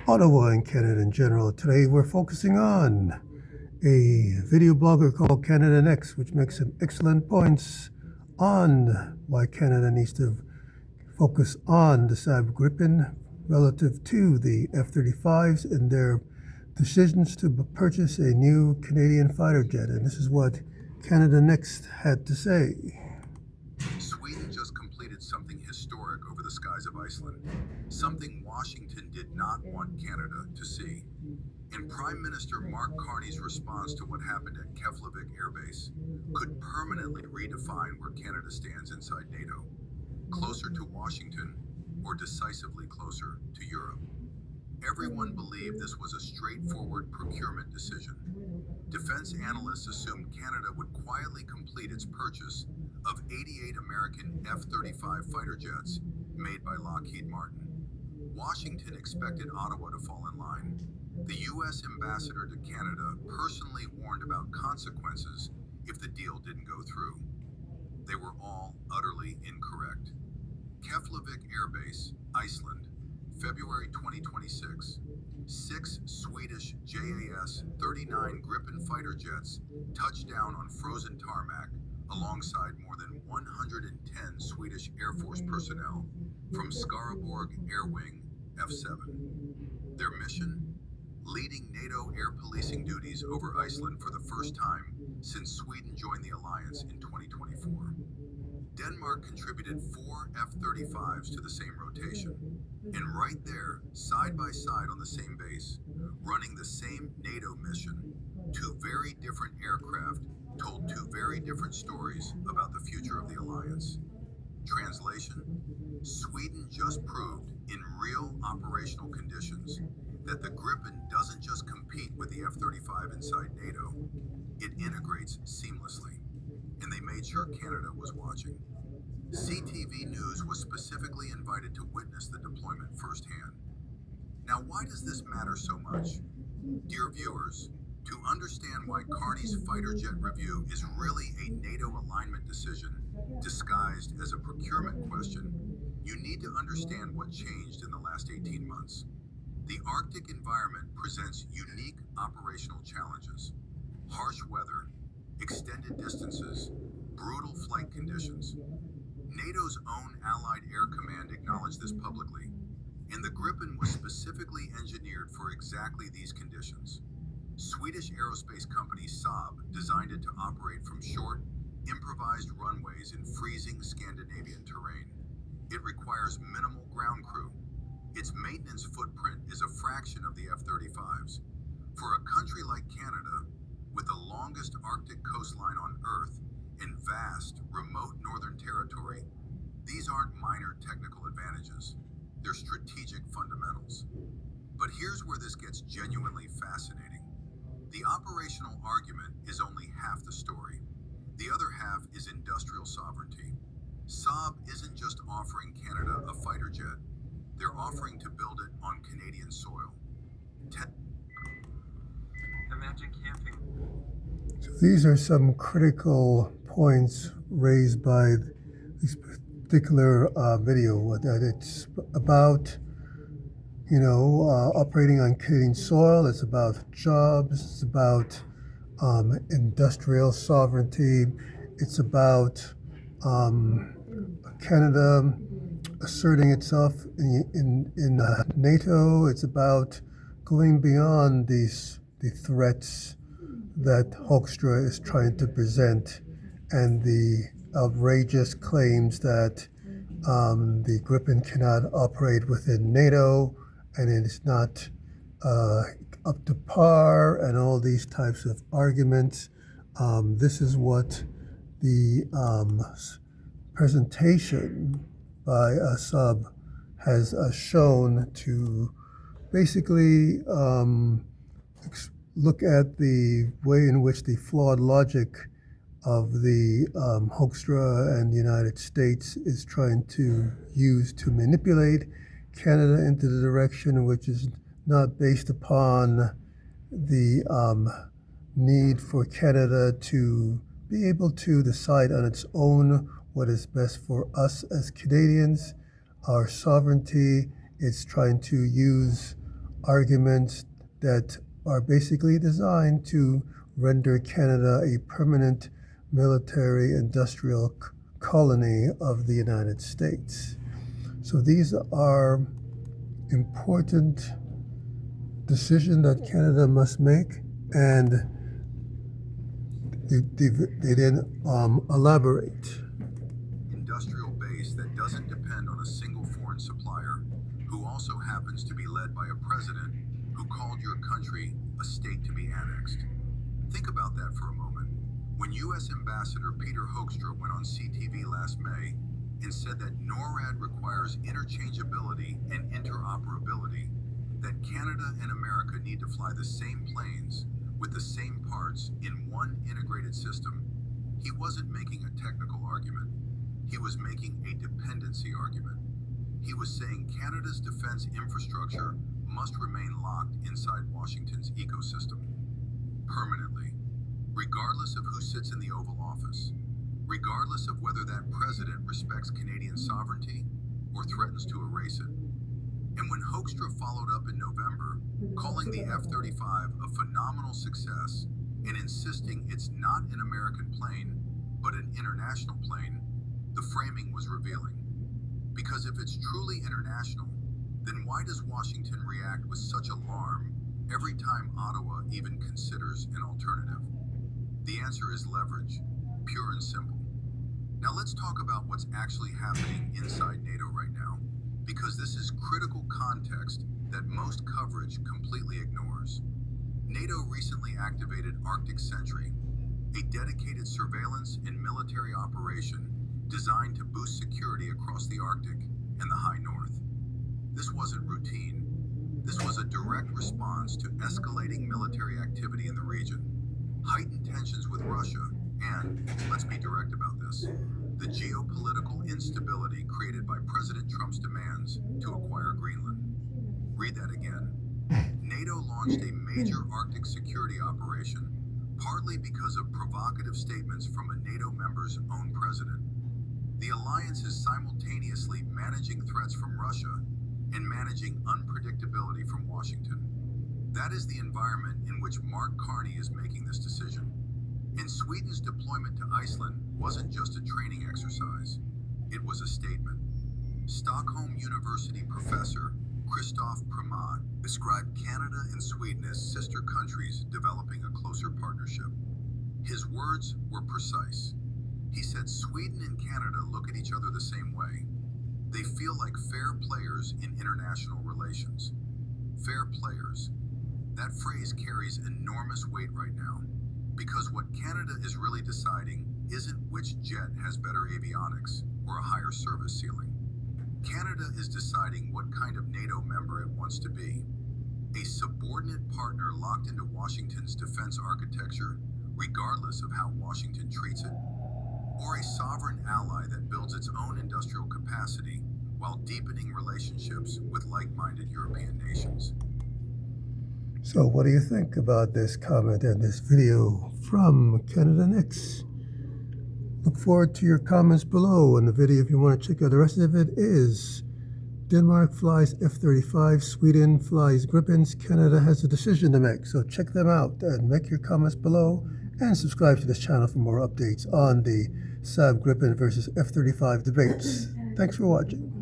Ottawa and Canada in general. Today we're focusing on a video blogger called Canada Next, which makes some excellent points on why Canada needs to focus on the Saab-Gripen relative to the F-35s and their decisions to purchase a new Canadian fighter jet. And this is what Canada Next had to say. Sweden just completed something historic over the skies of Iceland, something Washington did not want Canada to see. And Prime Minister Mark Carney's response to what happened at Keflavik Air Base could permanently redefine where Canada stands inside NATO, closer to Washington or decisively closer to Europe. Everyone believed this was a straightforward procurement decision. Defense analysts assumed Canada would quietly complete its purchase of 88 American F-35 fighter jets made by Lockheed Martin. Washington expected Ottawa to fall in line. The U.S. ambassador to Canada personally warned about consequences if the deal didn't go through. They were all utterly incorrect. Keflavik Air Base, Iceland, February 2026. 6 Swedish JAS-39 Gripen fighter jets touched down on frozen tarmac alongside more than 110 Swedish Air Force personnel from Skaraborg Air Wing F-7. Their mission? Leading NATO air policing duties over Iceland for the first time since Sweden joined the alliance in 2024. Denmark contributed 4 F-35s to the same rotation. And right there, side by side on the same base, running the same NATO mission, 2 very different aircraft told 2 very different stories about the future of the alliance. Translation: Sweden just proved in real operational conditions that the Gripen doesn't just compete with the F-35 inside NATO, it integrates seamlessly. And they made sure Canada was watching. CTV News was specifically invited to witness the deployment firsthand. Now, why does this matter so much? Dear viewers, to understand why Carney's fighter jet review is really a NATO alignment decision disguised as a procurement question, you need to understand what changed in the last 18 months. The Arctic environment presents unique operational challenges: harsh weather, extended distances, brutal flight conditions. NATO's own Allied Air Command acknowledged this publicly, and the Gripen was specifically engineered for exactly these conditions. Swedish aerospace company Saab designed it to operate from short, improvised runways in freezing Scandinavian terrain. It requires minimal ground crew. Its maintenance footprint is a fraction of the F-35's. For a country like Canada, with the longest Arctic coastline on Earth and vast, remote northern territory, these aren't minor technical advantages. They're strategic fundamentals. But here's where this gets genuinely fascinating. The operational argument is only half the story. The other half is industrial sovereignty. Saab isn't just offering Canada a fighter jet. They're offering to build it on Canadian soil. Imagine camping. So these are some critical points raised by this particular video. That it's about, operating on Canadian soil. It's about jobs. It's about industrial sovereignty. It's about Canada asserting itself in NATO. It's about going beyond the threats that Hoekstra is trying to present and the outrageous claims that the Gripen cannot operate within NATO and it is not up to par and all these types of arguments. This is what the presentation by Saab has shown to basically look at the way in which the flawed logic of the Hoekstra and the United States is trying to use to manipulate Canada into the direction which is not based upon the need for Canada to be able to decide on its own what is best for us as Canadians, our sovereignty. It's trying to use arguments that are basically designed to render Canada a permanent military industrial colony of the United States. So these are important decisions that Canada must make, and they then elaborate. Industrial base that doesn't depend on a single foreign supplier, who also happens to be led by a president who called your country a state to be annexed. Think about that for a moment. When U.S. Ambassador Peter Hoekstra went on CTV last May and said that NORAD requires interchangeability and interoperability, that Canada and America need to fly the same planes with the same parts in one integrated system, he wasn't making a technical argument. He was making a dependency argument. He was saying Canada's defense infrastructure must remain locked inside Washington's ecosystem permanently, regardless of who sits in the Oval Office, regardless of whether that president respects Canadian sovereignty or threatens to erase it. And when Hoekstra followed up in November, calling the F-35 a phenomenal success and insisting it's not an American plane, but an international plane, the framing was revealing. Because if it's truly international, then why does Washington react with such alarm every time Ottawa even considers an alternative? The answer is leverage, pure and simple. Now let's talk about what's actually happening inside NATO right now, because this is critical context that most coverage completely ignores. NATO recently activated Arctic Sentry, a dedicated surveillance and military operation designed to boost security across the Arctic and the high north. This wasn't routine. This was a direct response to escalating military activity in the region, heightened tensions with Russia, and, let's be direct about this, the geopolitical instability created by President Trump's demands to acquire Greenland. Read that again. NATO launched a major Arctic security operation, partly because of provocative statements from a NATO member's own president. The alliance is simultaneously managing threats from Russia and managing unpredictability from Washington. That is the environment in which Mark Carney is making this decision. And Sweden's deployment to Iceland wasn't just a training exercise, it was a statement. Stockholm University professor Christoph Primat described Canada and Sweden as sister countries developing a closer partnership. His words were precise. He said Sweden and Canada look at each other the same way. They feel like fair players in international relations. Fair players. That phrase carries enormous weight right now, because what Canada is really deciding isn't which jet has better avionics or a higher service ceiling. Canada is deciding what kind of NATO member it wants to be. A subordinate partner locked into Washington's defense architecture, regardless of how Washington treats it, or a sovereign ally that builds its own industrial capacity while deepening relationships with like-minded European nations. So what do you think about this comment and this video from Canada Next? Look forward to your comments below on the video. If you want to check out the rest of it, is Denmark flies F-35, Sweden flies Gripens. Canada has a decision to make. So check them out and make your comments below, and subscribe to this channel for more updates on the Saab-Gripen versus F-35 debates. Thanks for watching.